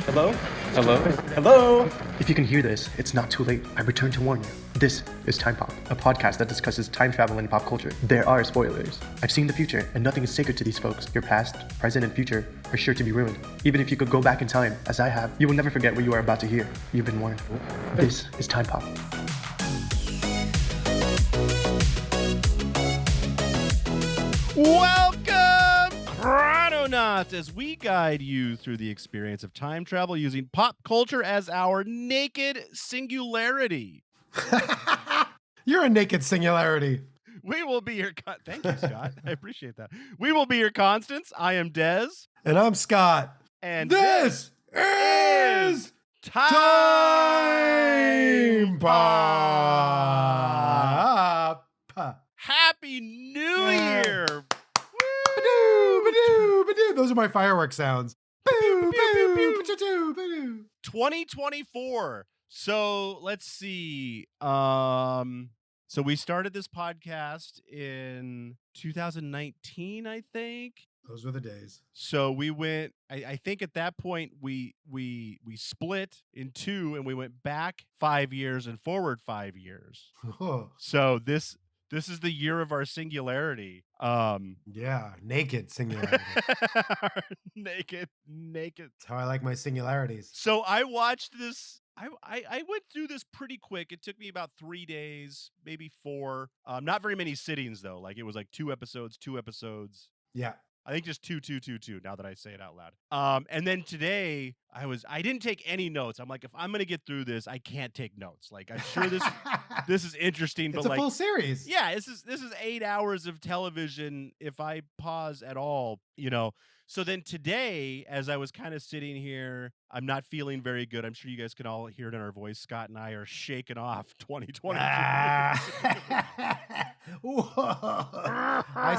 Hello? Hello? Hello? If you can hear this, it's not too late. I return to warn you. This is Time Pop, a podcast that discusses time travel and pop culture. There are spoilers. I've seen the future, and nothing is sacred to these folks. Your past, present, and future are sure to be ruined. Even if you could go back in time, as I have, you will never forget what you are about to hear. You've been warned. This is Time Pop. Welcome, Chrononauts, as we guide you through the experience of time travel using pop culture as our naked singularity. You're a naked singularity. We will be your... Thank you, Scott. I appreciate that. We will be your constants. I am Dez. And I'm Scott. And this is Time Pop. Happy New Year! Ba-doo, ba-doo, ba-doo. Those are my fireworks sounds. Boo, boo, ba-doo, ba-doo. 2024. So let's see. So we started this podcast in 2019, I think. Those were the days. So we went. I think at that point we split in two, and we went back 5 years and forward 5 years. Oh. So this is the year of our singularity. Yeah, naked singularity. naked. That's how I like my singularities. So I watched this. I went through this pretty quick. It took me about 3 days, maybe 4. Not very many sittings though. Like it was like 2 episodes. Yeah. I think just two. Now that I say it out loud. And then today I didn't take any notes. I'm like, if I'm gonna get through this, I can't take notes. Like I'm sure this is interesting, It's but a full series. yeah, this is 8 hours of television. If I pause at all, So then today, as I was kind of sitting here, I'm not feeling very good. I'm sure you guys can all hear it in our voice. Scott and I are shaking off 2020. I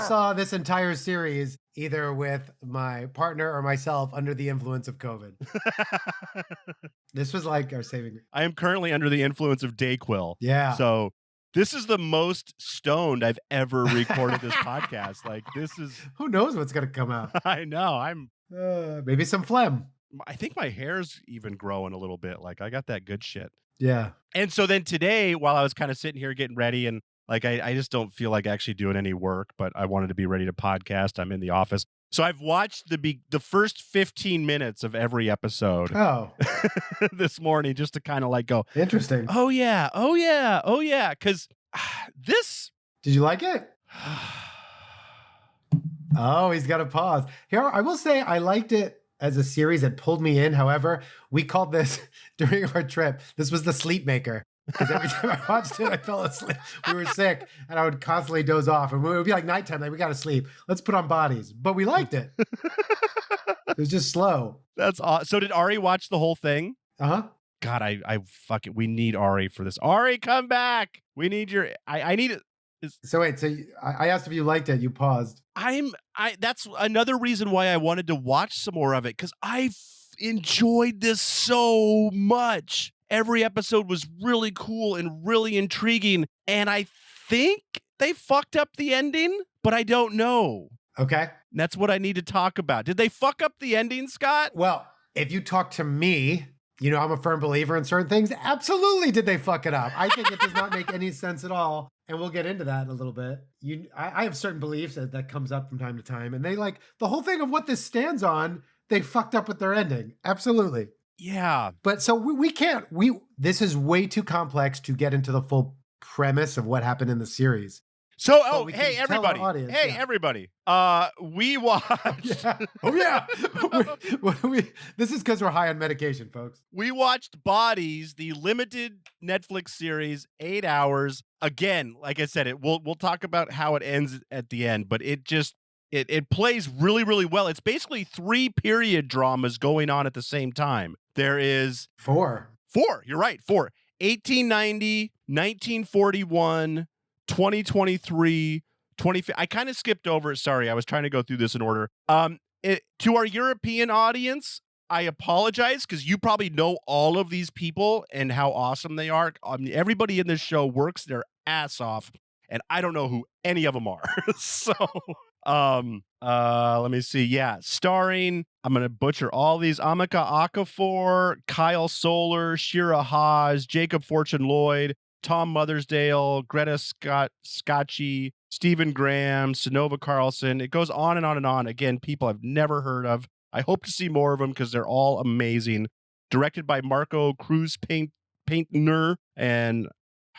saw this entire series either with my partner or myself under the influence of COVID. This was like our saving. I am currently under the influence of Dayquil. Yeah. So this is the most stoned I've ever recorded this podcast. Like this is... Who knows what's going to come out? I know. Maybe some phlegm. I think my hair's even growing a little bit. Like I got that good shit. Yeah. And so then today, while I was kind of sitting here getting ready and like, I just don't feel like actually doing any work, but I wanted to be ready to podcast. I'm in the office. So I've watched the first 15 minutes of every episode this morning just to kind of like go, interesting. Oh yeah. Because this... Did you like it? Oh, he's got a pause. Here, I will say I liked it as a series that pulled me in. However, we called this during our trip, this was the sleep maker. Because every time I watched it, I fell asleep. We were sick, and I would constantly doze off. And it would be like nighttime, like, we got to sleep. Let's put on bodies. But we liked it. It was just slow. That's awesome. So did Ari watch the whole thing? Uh-huh. God, I fucking... We need Ari for this. Ari, come back. We need your... I need it. So wait, I asked if you liked it. You paused. That's another reason why I wanted to watch some more of it, because I enjoyed this so much. Every episode was really cool and really intriguing, and I think they fucked up the ending, but I don't know. Okay. And that's what I need to talk about. Did they fuck up the ending, Scott? Well, if you talk to me, I'm a firm believer in certain things. Absolutely did they fuck it up. I think it does not make any sense at all. And we'll get into that in a little bit. I have certain beliefs that comes up from time to time. And they like the whole thing of what this stands on, they fucked up with their ending. Absolutely. Yeah. But so we can't, this is way too complex to get into the full premise of what happened in the series. So, hey, everybody. Everybody. We watched. Yeah. Oh, yeah. This is because we're high on medication, folks. We watched Bodies, the limited Netflix series, 8 hours. Again, like I said, we'll talk about how it ends at the end, but it plays really, really well. It's basically 3 period dramas going on at the same time. There is 4. You're right. 4. 1890, 1941. 2023, 20. I kind of skipped over it. Sorry, I was trying to go through this in order. To our European audience, I apologize because you probably know all of these people and how awesome they are. Everybody in this show works their ass off, and I don't know who any of them are. So, Let me see. Yeah, starring, I'm going to butcher all these, Amika Okafor, Kyle Soler, Shira Haas, Jacob Fortune Lloyd, Tom Mothersdale, Greta Scacchi, Stephen Graham, Sonova Carlson. It goes on and on and on. Again, people I've never heard of. I hope to see more of them because they're all amazing. Directed by Marco Cruz Paintner and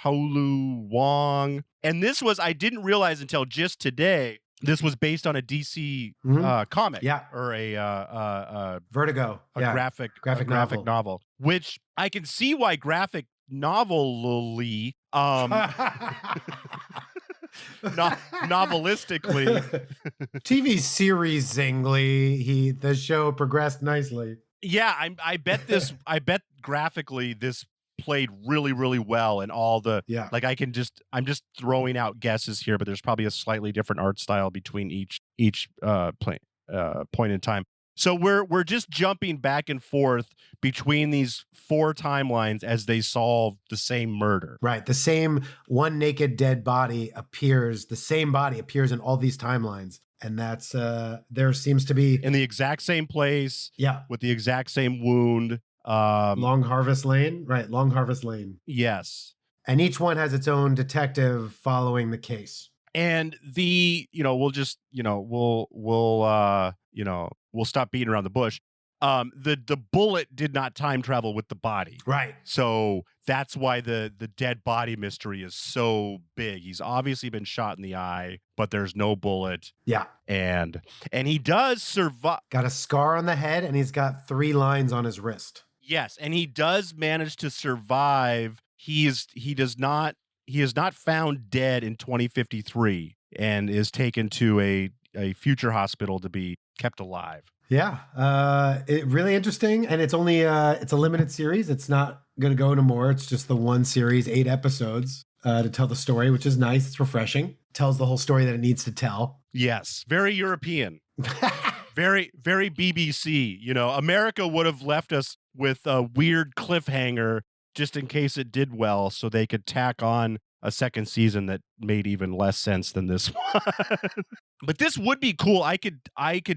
Haolu Wong. And this was, I didn't realize until just today, this was based on a DC comic, or a Vertigo, graphic novel, which I can see why graphic novelly, novelistically, TV seriesingly, the show progressed nicely. Yeah, I bet graphically this played really, really well, and all the like I'm just throwing out guesses here, but there's probably a slightly different art style between each point in time. So we're just jumping back and forth between these 4 timelines as they solve the same murder. Right. The same one naked dead body appears, the same body appears in all these timelines. And that's, there seems to be... in the exact same place. Yeah. With the exact same wound. Long Harvest Lane. Right. Long Harvest Lane. Yes. And each one has its own detective following the case. And we'll stop beating around the bush. The bullet did not time travel with the body. Right. So that's why the dead body mystery is so big. He's obviously been shot in the eye, but there's no bullet. Yeah. And he does survive. Got a scar on the head, and he's got 3 lines on his wrist. Yes, and he does manage to survive. He is not found dead in 2053 and is taken to a future hospital to be kept alive. Yeah, really interesting, and it's only it's a limited series. It's not going to go into more. It's just the one series, 8 episodes to tell the story, which is nice. It's refreshing. Tells the whole story that it needs to tell. Yes, very European, very BBC. America would have left us with a weird cliffhanger just in case it did well, so they could tack on a second season that made even less sense than this one. But this would be cool. I could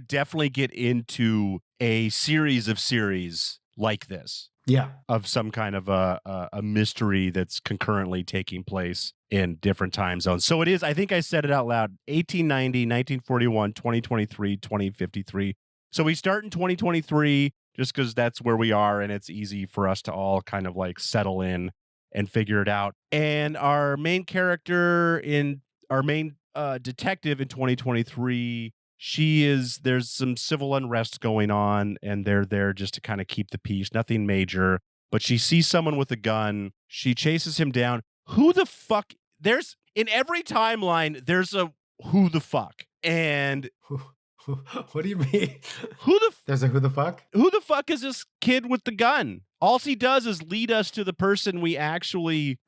definitely get into a series of series like this. Yeah. Of some kind of a mystery that's concurrently taking place in different time zones. So it is, I think I said it out loud, 1890, 1941, 2023, 2053. So we start in 2023 just because that's where we are, and it's easy for us to all kind of like settle in and figure it out. And our main character detective in 2023, there's some civil unrest going on, and they're there just to kind of keep the peace. Nothing major, but she sees someone with a gun. She chases him down. Who the fuck? In every timeline, there's a who the fuck. And what do you mean? There's a who the fuck? Who the fuck is this kid with the gun? All he does is lead us to the person we actually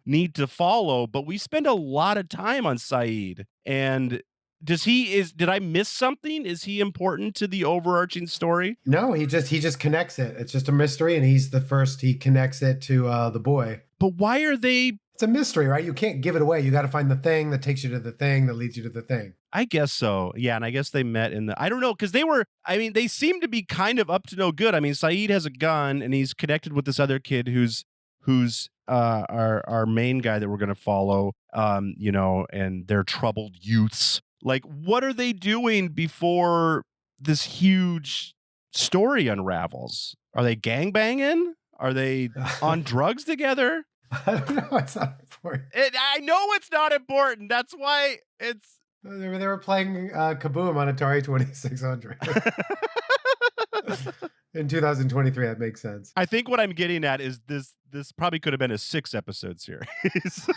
need to follow, but we spend a lot of time on Saeed. And did I miss something? Is he important to the overarching story? No, he just connects it. It's just a mystery, and he's the first. He connects it to the boy. But why are they? It's a mystery, right? You can't give it away. You got to find the thing that takes you to the thing that leads you to the thing. I guess so. Yeah, and I guess they met I don't know, because they seem to be kind of up to no good. I mean, Saeed has a gun, and he's connected with this other kid who's our main guy that we're going to follow, and they're troubled youths. Like, what are they doing before this huge story unravels? Are they gangbanging? Are they on drugs together? I don't know. It's not important. I know it's not important. That's why it's... They were playing Kaboom on Atari 2600. In 2023, that makes sense. I think what I'm getting at is this probably could have been a 6-episode series.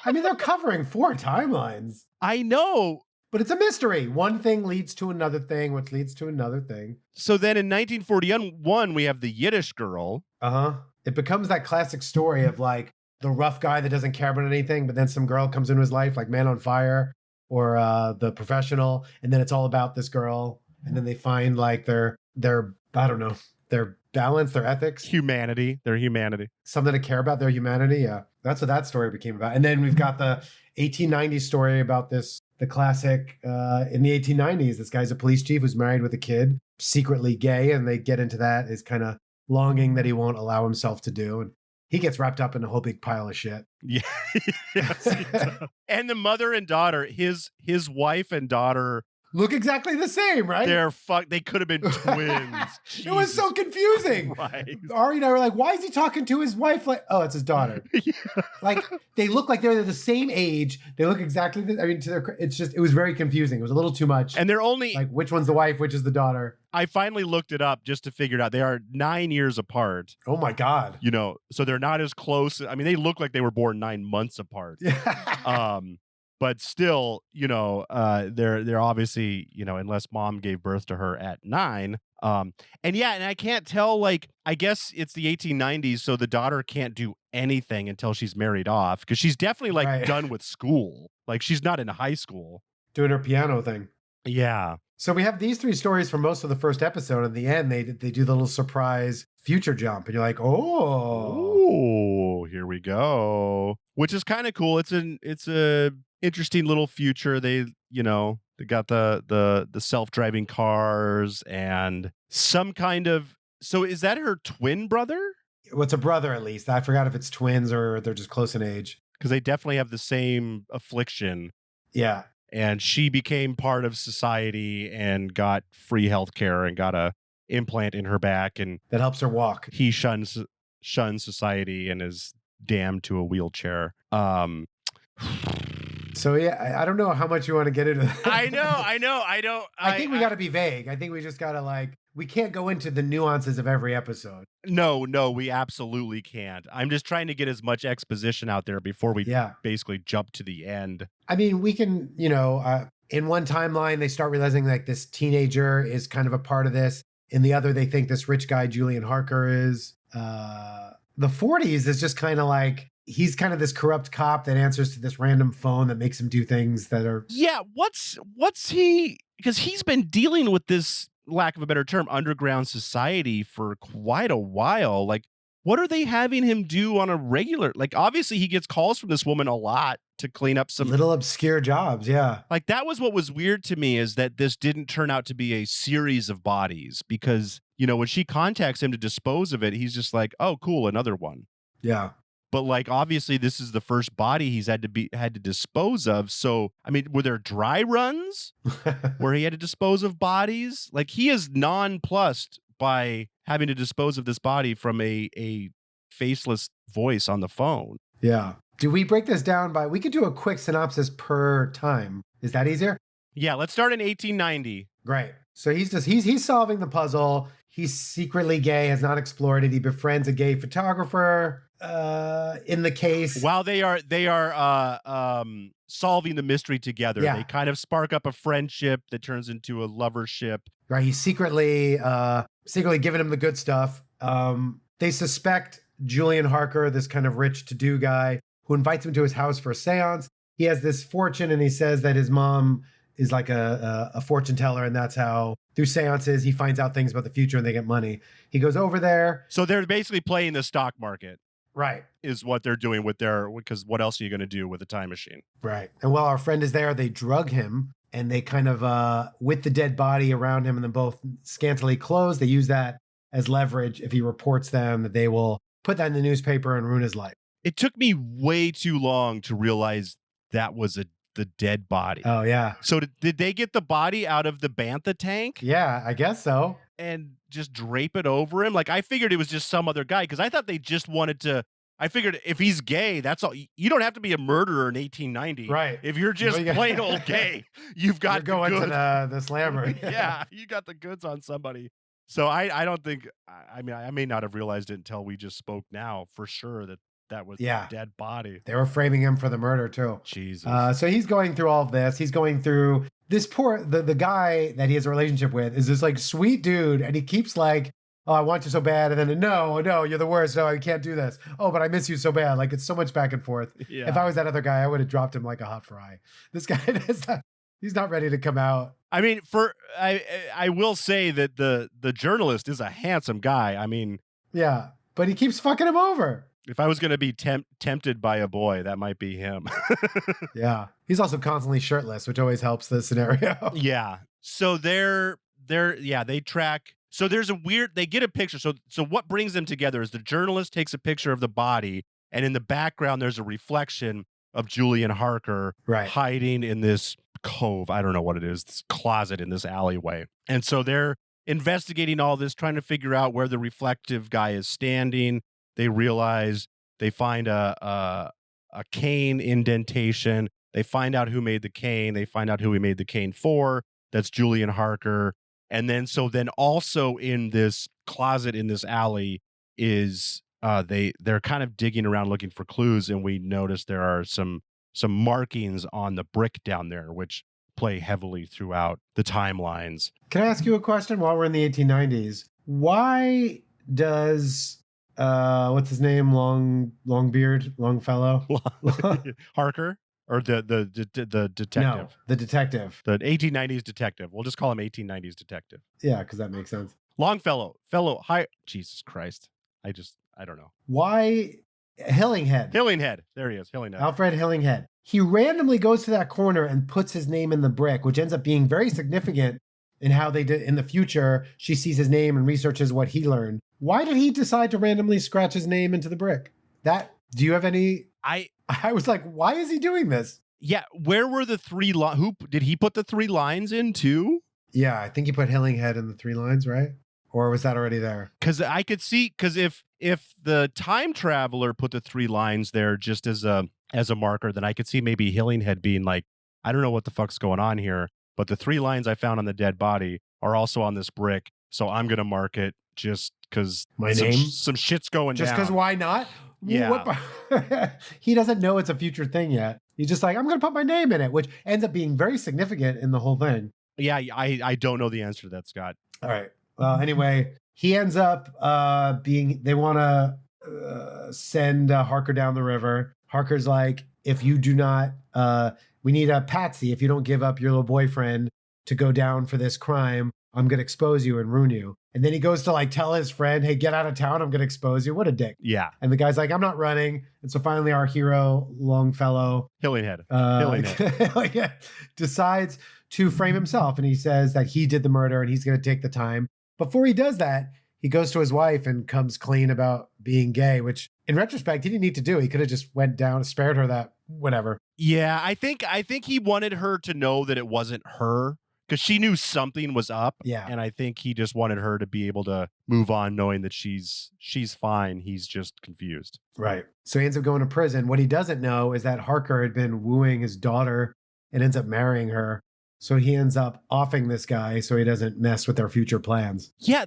I mean, they're covering 4 timelines. I know. But it's a mystery. One thing leads to another thing, which leads to another thing. So then in 1941, we have the Yiddish girl. Uh-huh. It becomes that classic story of like the rough guy that doesn't care about anything, but then some girl comes into his life, like Man on Fire or The Professional. And then it's all about this girl. And then they find like their I don't know, their balance, their ethics. Their humanity. Something to care about, their humanity. Yeah. That's what that story became about. And then we've got the 1890 story about this the classic in the 1890s. This guy's a police chief who's married with a kid, secretly gay, and they get into that his kind of longing that he won't allow himself to do. And he gets wrapped up in a whole big pile of shit. Yeah. Yes, he does. And the mother and daughter, his wife and daughter, look exactly the same, right? they could have been twins. It was so confusing. Right. Ari and I were like, why is he talking to his wife? Like, oh, it's his daughter. Yeah. Like, they look like they're the same age. They look exactly it was very confusing. It was a little too much. And they're only like, which one's the wife, which is the daughter? I finally looked it up just to figure it out. They are 9 years apart. Oh my God. So they're not as close. I mean, they look like they were born 9 months apart. But still, they're obviously, unless mom gave birth to her at 9. And I can't tell, like, I guess it's the 1890s, so the daughter can't do anything until she's married off, because she's definitely like done with school. Like, she's not in high school. Doing her piano thing. Yeah. So we have these 3 stories for most of the first episode. In the end, they do the little surprise future jump, and you're like, oh, here we go. Which is kind of cool. It's a interesting little future. They got the self-driving cars and some kind of. So is that her twin brother? What's a brother, at least? I forgot if it's twins or they're just close in age. Because they definitely have the same affliction. Yeah. And she became part of society and got free healthcare and got a implant in her back, and that helps her walk. He shuns society and is damned to a wheelchair. So yeah, I don't know how much you want to get into that. I know. I think we got to be vague. I think we just got to we can't go into the nuances of every episode. No, we absolutely can't. I'm just trying to get as much exposition out there before we basically jump to the end. I mean, we can, in one timeline, they start realizing like this teenager is kind of a part of this. In the other, they think this rich guy, Julian Harker, is. The 40s is just kind of like, he's kind of this corrupt cop that answers to this random phone that makes him do things that are. Yeah. What's he, because he's been dealing with this, lack of a better term, underground society for quite a while. Like, what are they having him do on a regular? Like, obviously he gets calls from this woman a lot to clean up some little obscure jobs. Yeah. Like, that was what was weird to me, is that this didn't turn out to be a series of bodies, because, when she contacts him to dispose of it, he's just like, oh, cool. Another one. Yeah. But like, obviously this is the first body he's had to dispose of. So, I mean, were there dry runs where he had to dispose of bodies? Like, he is nonplussed by having to dispose of this body from a faceless voice on the phone. Yeah. Do we break this down we could do a quick synopsis per time. Is that easier? Yeah. Let's start in 1890. Great. So he's solving the puzzle. He's secretly gay, has not explored it. He befriends a gay photographer in the case. While they are solving the mystery together, they kind of spark up a friendship that turns into a lovership. Right. He's secretly giving him the good stuff. They suspect Julian Harker, this kind of rich to-do guy, who invites him to his house for a seance. He has this fortune, and he says that his mom is like a fortune teller, and that's how, through seances, he finds out things about the future and they get money. He goes over there. So they're basically playing the stock market. Right. Is what they're doing because what else are you going to do with a time machine? Right. And while our friend is there, they drug him, and they kind of, with the dead body around him and them both scantily clothed, they use that as leverage. If he reports them, that they will put that in the newspaper and ruin his life. It took me way too long to realize that was the dead body. Oh, yeah. So did they get the body out of the bantha tank? Yeah, I guess so. And just drape it over him? Like, I figured it was just some other guy, because I thought they just wanted to. I figured if he's gay, that's all. You don't have to be a murderer in 1890. Right. If you're just plain old gay, you've got You're going to the slammer. Yeah, you got the goods on somebody. So I don't think, I mean, I may not have realized it until we just spoke now for sure that was a dead body. They were framing him for the murder too. Jesus. So he's going through all of this. He's going through this the guy that he has a relationship with is this like sweet dude, and he keeps like, oh, I want you so bad, and then no, you're the worst. No, I can't do this. Oh, but I miss you so bad. Like, it's so much back and forth. Yeah. If I was that other guy, I would have dropped him like a hot fry. This guy he's not ready to come out. I mean, I will say that the journalist is a handsome guy. I mean, yeah, but he keeps fucking him over. If I was going to be tempted by a boy, that might be him. Yeah. He's also constantly shirtless, which always helps the scenario. Yeah. So they track. So there's they get a picture. So what brings them together is the journalist takes a picture of the body, and in the background there's a reflection of Julian Harker hiding in this cove. I don't know what it is, this closet in this alleyway. And so they're investigating all this, trying to figure out where the reflective guy is standing. They realize they find a cane indentation. They find out who made the cane. They find out who he made the cane for. That's Julian Harker. And then also in this closet in this alley is they're kind of digging around looking for clues, and we notice there are some markings on the brick down there, which play heavily throughout the timelines. Can I ask you a question while we're in the 1890s? Why does what's his name? Longfellow? Harker? Or the detective? No, the detective. The 1890s detective. We'll just call him 1890s detective. Yeah, because that makes sense. Longfellow. Hi. Jesus Christ. I don't know. Why Hillinghead? Hillinghead. There he is. Hillinghead. Alfred Hillinghead. He randomly goes to that corner and puts his name in the brick, which ends up being very significant in how they did in the future. She sees his name and researches what he learned. Why did he decide to randomly scratch his name into the brick? Do you have any? I was like, why is he doing this? Yeah, where were the 3 lines? Who did he put the 3 lines in too? Yeah, I think he put Hillinghead in the 3 lines, right? Or was that already there? Because I could see, if the time traveler put the 3 lines there just as a marker, then I could see maybe Hillinghead being like, I don't know what the fuck's going on here, but the 3 lines I found on the dead body are also on this brick, so I'm gonna mark it just because some shit's going down. Just because why not? Yeah. He doesn't know it's a future thing yet. He's just like, I'm going to put my name in it, which ends up being very significant in the whole thing. Yeah, I don't know the answer to that, Scott. All right. Well, anyway, he ends up they want to send Harker down the river. Harker's like, if you do not, we need a patsy. If you don't give up your little boyfriend to go down for this crime, I'm going to expose you and ruin you. And then he goes to tell his friend, hey, get out of town. I'm going to expose you. What a dick. Yeah. And the guy's like, I'm not running. And so finally our hero, Longfellow, Hillinghead, decides to frame himself. And he says that he did the murder and he's going to take the time. Before he does that, he goes to his wife and comes clean about being gay, which in retrospect, he didn't need to do. He could have just went down, spared her that, whatever. Yeah, I think he wanted her to know that it wasn't her, because she knew something was up. Yeah. And I think he just wanted her to be able to move on knowing that she's fine. He's just confused. Right. So he ends up going to prison. What he doesn't know is that Harker had been wooing his daughter and ends up marrying her. So he ends up offing this guy so he doesn't mess with their future plans. Yeah,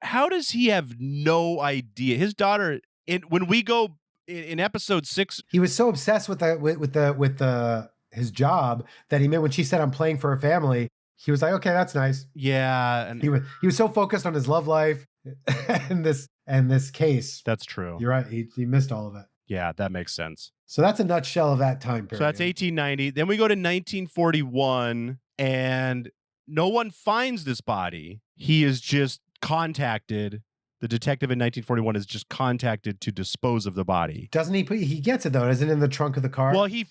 how does he have no idea? His daughter, when we go in episode 6. He was so obsessed with his job that he meant when she said, I'm playing for a family, he was like, okay, that's nice. Yeah. And he was so focused on his love life and this case. That's true. You're right. He missed all of it. Yeah, that makes sense. So that's a nutshell of that time period. So that's 1890. Then we go to 1941 and no one finds this body. He is just contacted. The detective in 1941 is just contacted to dispose of the body. Doesn't he? He gets it though. Isn't it in the trunk of the car? Well, he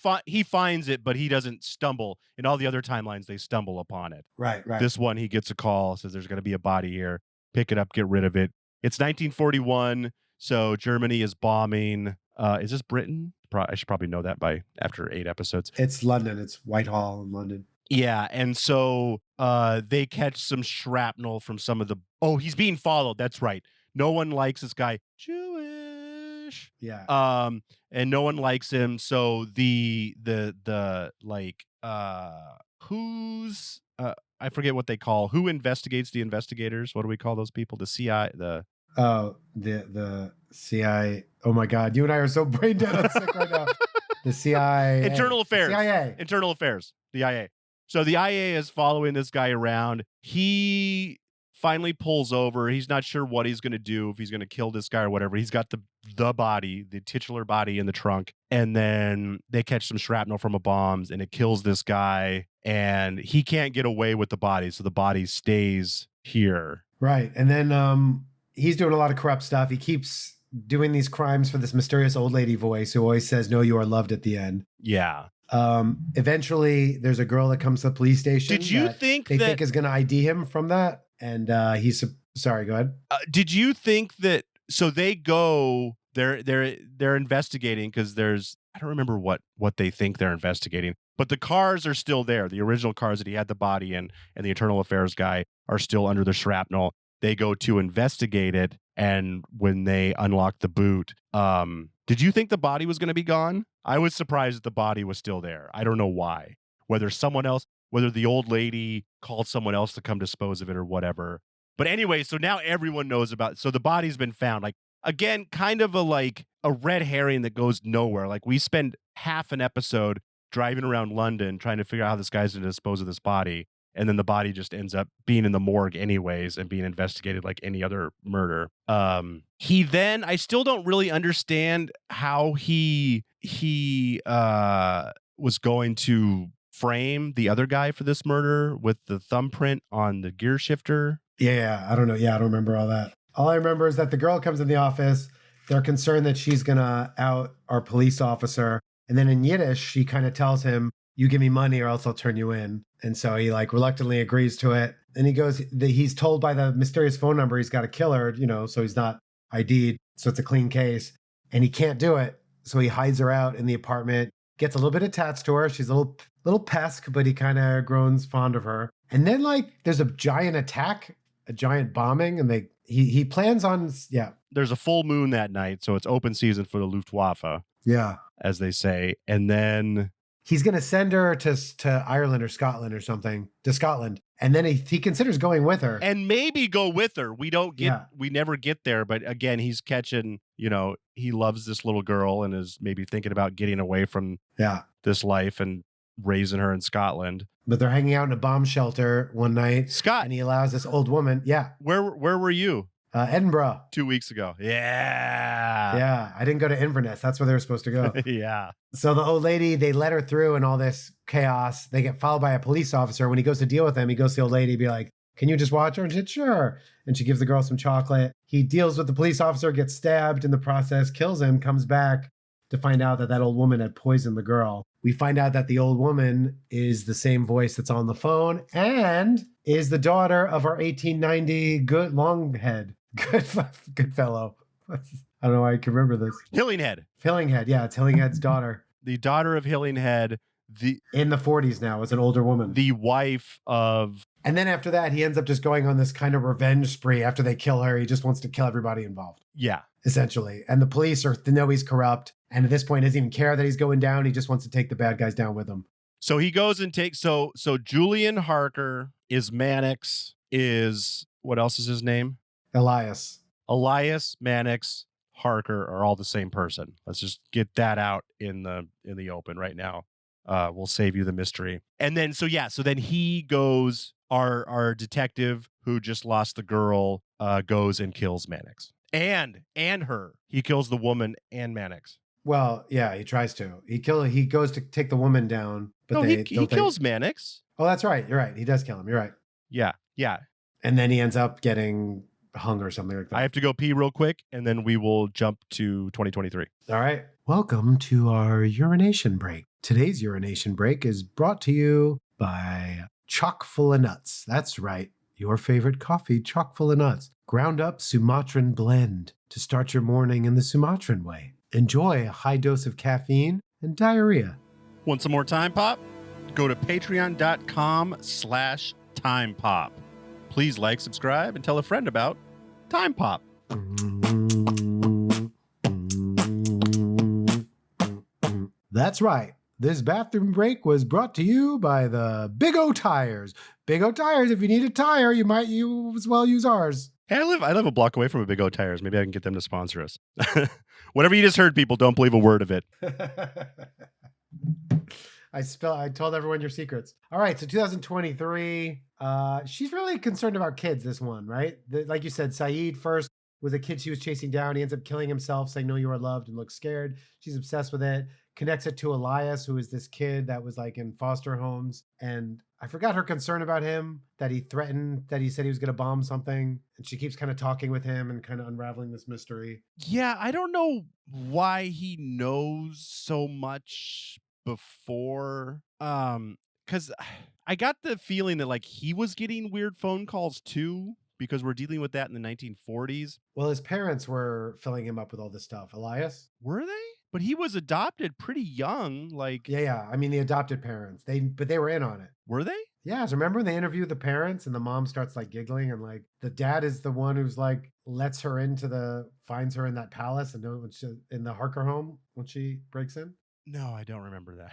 finds it, but he doesn't stumble. In all the other timelines, they stumble upon it. Right. This one, he gets a call, says there's going to be a body here. Pick it up, get rid of it. It's 1941, so Germany is bombing. Is this Britain? I should probably know that by after 8 episodes. It's London. It's Whitehall in London. Yeah, and so they catch some shrapnel from some of the... Oh, he's being followed. That's right. No one likes this guy. Jewish. Yeah. And no one likes him. So who's I forget what they call. Who investigates the investigators? What do we call those people? The CI. The CI. Oh my God, you and I are so brain dead and sick right now. The CIA. Internal Affairs. CIA. Internal Affairs. The IA. So the IA is following this guy around. He finally pulls over. He's not sure what he's going to do, if he's going to kill this guy or whatever. He's got the body, the titular body in the trunk. And then they catch some shrapnel from a bomb and it kills this guy. And he can't get away with the body. So the body stays here. Right. And then he's doing a lot of corrupt stuff. He keeps doing these crimes for this mysterious old lady voice who always says, "No, you are loved" at the end. Yeah. Eventually, there's a girl that comes to the police station. Did you that think they that think is going to ID him from that? And he's sorry. Go ahead. did you think that? So they go. They're investigating because there's. I don't remember what they think they're investigating, but the cars are still there. The original cars that he had the body in, and the internal affairs guy are still under the shrapnel. They go to investigate it, and when they unlock the boot, did you think the body was going to be gone? I was surprised that the body was still there. I don't know why. Whether the old lady called someone else to come dispose of it or whatever. But anyway, so now everyone knows about it. So the body's been found. Like, again, kind of a red herring that goes nowhere. Like, we spend half an episode driving around London trying to figure out how this guy's going to dispose of this body. And then the body just ends up being in the morgue anyways and being investigated like any other murder. I still don't really understand how he was going to frame the other guy for this murder with the thumbprint on the gear shifter. Yeah, I don't know. Yeah, I don't remember all that. All I remember is that the girl comes in the office. They're concerned that she's going to out our police officer. And then in Yiddish, she kind of tells him, "You give me money or else I'll turn you in." And so he like reluctantly agrees to it. And he goes, he's told by the mysterious phone number he's got to kill her, so he's not ID'd. So it's a clean case. And he can't do it. So he hides her out in the apartment, gets a little bit attached to her. She's a little pesk, but he kind of grows fond of her. And then like there's a giant attack, a giant bombing, and he plans on, yeah. There's a full moon that night, so it's open season for the Luftwaffe. Yeah. As they say. And then he's going to send her to Ireland or Scotland or something, to Scotland. And then he considers going with her. And maybe go with her. We never get there. But again, he's catching, he loves this little girl and is maybe thinking about getting away from this life and raising her in Scotland. But they're hanging out in a bomb shelter one night. Scott. And he allows this old woman. Yeah. Where were you? Edinburgh. 2 weeks ago. Yeah. Yeah. I didn't go to Inverness. That's where they were supposed to go. Yeah. So the old lady, they let her through in all this chaos. They get followed by a police officer. When he goes to deal with them, he goes to the old lady, be like, "Can you just watch her?" And she said, "Sure." And she gives the girl some chocolate. He deals with the police officer, gets stabbed in the process, kills him, comes back to find out that old woman had poisoned the girl. We find out that the old woman is the same voice that's on the phone and is the daughter of our 1890 good long-head. Good fellow. I don't know why I can remember this. Hillinghead. Hillinghead, yeah. It's Hillinghead's daughter. The daughter of Hillinghead. In the 40s now, as an older woman. The wife of... And then after that, he ends up just going on this kind of revenge spree. After they kill her, he just wants to kill everybody involved. Yeah. Essentially. And the police know he's corrupt. And at this point, doesn't even care that he's going down. He just wants to take the bad guys down with him. So he goes and takes... So Julian Harker is Mannix, is... What else is his name? Elias, Mannix, Harker are all the same person. Let's just get that out in the open right now. We'll save you the mystery. And then, so then he goes, our detective who just lost the girl, goes and kills Mannix. And her. He kills the woman and Mannix. Well, yeah, he tries to. He goes to take the woman down, but he kills Mannix. Oh, that's right. You're right. He does kill him. You're right. Yeah. And then he ends up getting hung or something like that. I have to go pee real quick, and then we will jump to 2023. All right. Welcome to our urination break. Today's urination break is brought to you by Chock full of Nuts. That's right. Your favorite coffee, chock full of nuts. Ground up Sumatran blend to start your morning in the Sumatran way. Enjoy a high dose of caffeine and diarrhea. Want some more Time Pop? Go to patreon.com/timepop. Please like, subscribe, and tell a friend about Time Pop. That's right. This bathroom break was brought to you by the Big O Tires. Big O Tires, if you need a tire, you might as well use ours. Hey, I live a block away from a Big O Tires. Maybe I can get them to sponsor us. Whatever you just heard, people, don't believe a word of it. I told everyone your secrets. All right, so 2023. She's really concerned about kids, this one, right? Like you said, Saeed first was a kid she was chasing down. He ends up killing himself, saying, "No, you are loved," and looks scared. She's obsessed with it. connects it to Elias, who is this kid that was like in foster homes. And I forgot her concern about him, that he threatened, that he said he was going to bomb something. And she keeps kind of talking with him and kind of unraveling this mystery. Yeah, I don't know why he knows so much before. Because I got the feeling that like he was getting weird phone calls too, because we're dealing with that in the 1940s. Well, his parents were filling him up with all this stuff. Elias? Were they? But he was adopted pretty young. Like, Yeah. I mean, the adopted parents. But they were in on it. were they? Yeah, so remember they interview the parents and the mom starts like giggling and like the dad is the one who's like lets her finds her in that palace and in the Harker home when she breaks in. No, I don't remember that.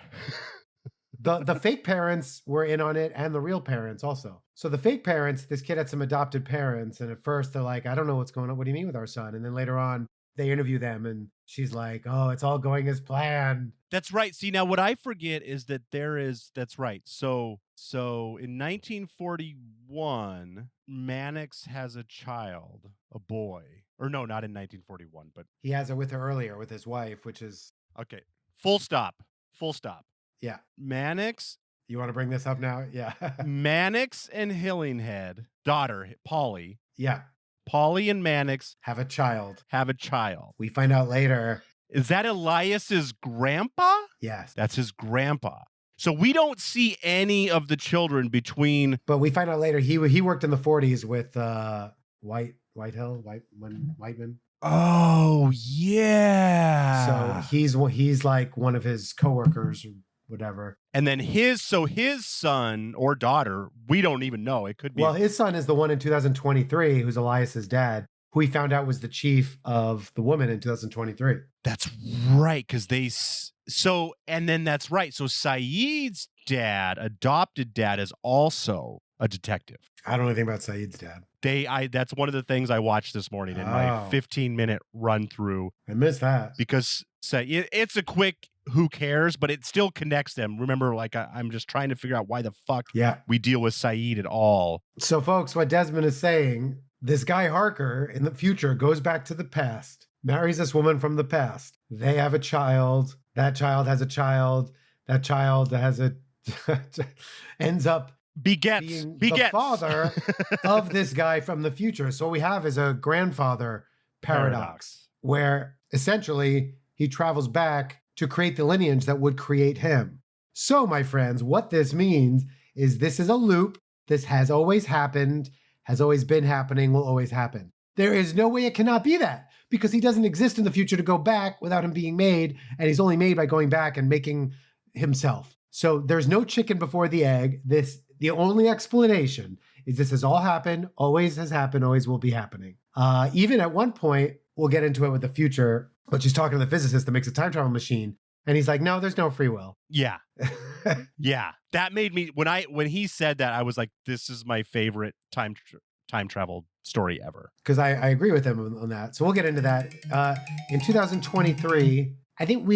The fake parents were in on it and the real parents also. So the fake parents, this kid had some adopted parents and at first they're like, I don't know what's going on. What do you mean with our son? And then later on they interview them and she's like, oh, it's all going as planned. That's right. See, now what I forget is that that's right. So in 1941, Mannix has a child, a boy. Or no, not in 1941, but He has it with her earlier with his wife, which is, okay. Full stop. yeah. Mannix, You want to bring this up now? Yeah. Mannix and Hillinghead, daughter, Polly. Yeah. Polly and Mannix Have a child. We find out later. Is that Elias's grandpa? Yes. That's his grandpa. So we don't see any of the children between. But we find out later he worked in the 40s with Whiteman. Oh yeah. So he's like one of his coworkers or whatever. And then his son or daughter, we don't even know. It could be. Well, his son is the one in 2023 who's Elias's dad, who he found out was the chief of the woman in 2023. That's right, because that's right. So Saeed's adopted dad, is also a detective. I don't know anything about Saeed's dad. That's one of the things I watched this morning in my 15-minute run through. I missed that. Because it's a quick who cares, but it still connects them. Remember, like I'm just trying to figure out why the fuck we deal with Saeed at all. So folks, what Desmond is saying, this guy Harker in the future goes back to the past, marries this woman from the past. They have a child. That child has a child. That child ends up begets the father of this guy from the future. So what we have is a grandfather paradox where essentially he travels back to create the lineage that would create him. So my friends, what this means is this is a loop. This has always happened, has always been happening, will always happen. There is no way it cannot be that because he doesn't exist in the future to go back without him being made. And he's only made by going back and making himself. So there's no chicken before the egg. The only explanation is this has all happened, always has happened, always will be happening. Even at one point, we'll get into it with the future, but she's talking to the physicist that makes a time travel machine. And he's like, no, there's no free will. Yeah. Yeah. That made me, when he said that, I was like, this is my favorite time travel story ever. Because I agree with him on that. So we'll get into that. In 2023, I think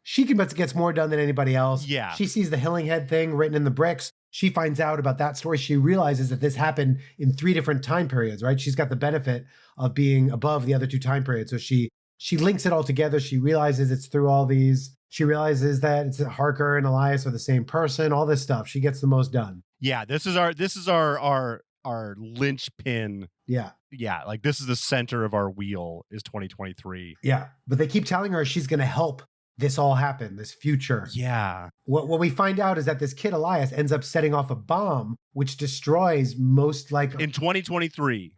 she gets more done than anybody else. Yeah. She sees the Hillinghead thing written in the bricks. She finds out about that story. She realizes that this happened in 3 different time periods, right? She's got the benefit of being above the other 2 time periods. So she links it all together. She realizes it's through all these. She realizes that it's Harker and Elias are the same person, all this stuff. She gets the most done. Yeah, this is our linchpin. Yeah. Yeah, like this is the center of our wheel is 2023. Yeah. But they keep telling her she's going to help this all happen, this future. Yeah. What we find out is that this kid Elias ends up setting off a bomb which destroys most in 2023.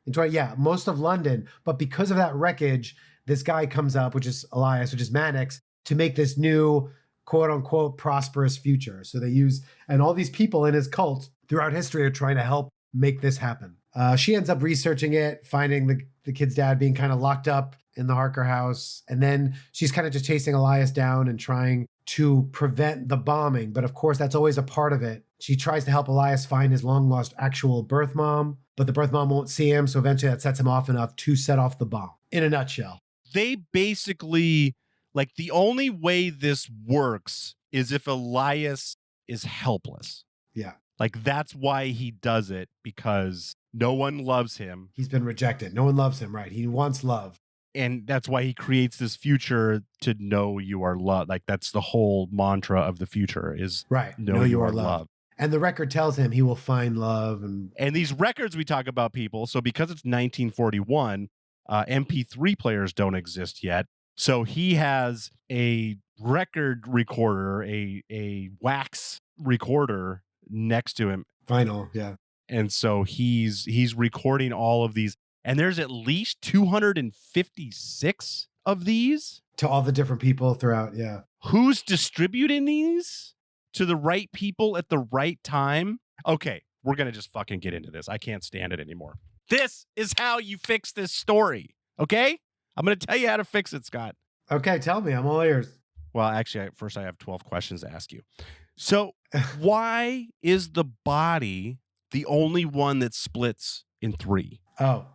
Most of London. But because of that wreckage, this guy comes up, which is Elias, which is Mannix, to make this new quote unquote prosperous future. So they use, and all these people in his cult throughout history are trying to help make this happen. She ends up researching it, finding the kid's dad being kind of locked up in the Harker house. And then she's kind of just chasing Elias down and trying to prevent the bombing. But of course, that's always a part of it. She tries to help Elias find his long lost actual birth mom, but the birth mom won't see him. So eventually that sets him off enough to set off the bomb. In a nutshell. They basically, like, the only way this works is if Elias is helpless. Yeah. Like, that's why he does it, because no one loves him. He's been rejected. No one loves him, right? He wants love. And that's why he creates this future to know you are loved. Like that's the whole mantra of the future is Right. know you are loved. And the record tells him he will find love. And these records we talk about, people, so because it's 1941, MP3 players don't exist yet. So he has a record recorder, a wax recorder next to him. Vinyl, yeah. And so he's recording all of these. And there's at least 256 of these. To all the different people throughout, yeah. Who's distributing these to the right people at the right time? Okay, we're going to just fucking get into this. I can't stand it anymore. This is how you fix this story, okay? I'm going to tell you how to fix it, Scott. Okay, tell me. I'm all ears. Well, actually, first I have 12 questions to ask you. So why is the body the only one that splits in three? Oh,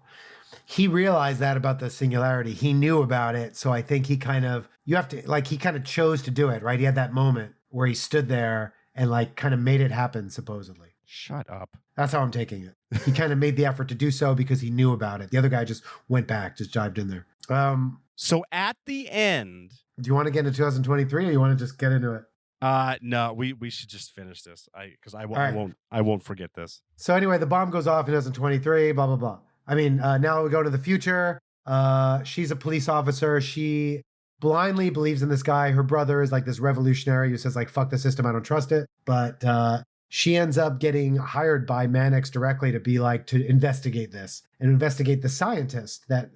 he realized that about the singularity. He knew about it. So I think he kind of, he kind of chose to do it, right? He had that moment where he stood there and like kind of made it happen, supposedly. Shut up. That's how I'm taking it. He kind of made the effort to do so because he knew about it. The other guy just went back, just dived in there. So at the end, do you want to get into 2023 or you want to just get into it? No, we should just finish this. I won't forget this. So anyway, the bomb goes off in 2023, blah, blah, blah. I mean, now we go to the future. She's a police officer. She blindly believes in this guy. Her brother is like this revolutionary who says like, fuck the system. I don't trust it. But, she ends up getting hired by Mannix directly to be like, to investigate this and investigate the scientist that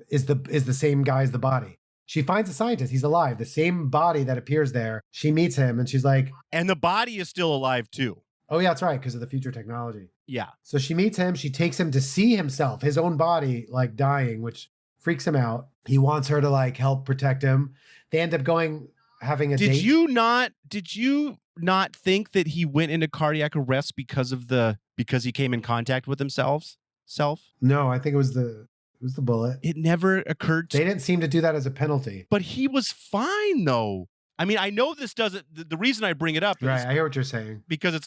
is the same guy as the body. She finds a scientist. He's alive. The same body that appears there. She meets him and she's like... And the body is still alive too. Oh, yeah, that's right. Because of the future technology. Yeah. So she meets him. She takes him to see himself, his own body, like dying, which freaks him out. He wants her to like help protect him. They end up having a date. Did you not think that he went into cardiac arrest because he came in contact with himself? No, I think it was the bullet. It never occurred to They didn't seem to do that as a penalty. But he was fine though. I mean, I know this doesn't the reason I bring it up is right, I hear what you're saying. Because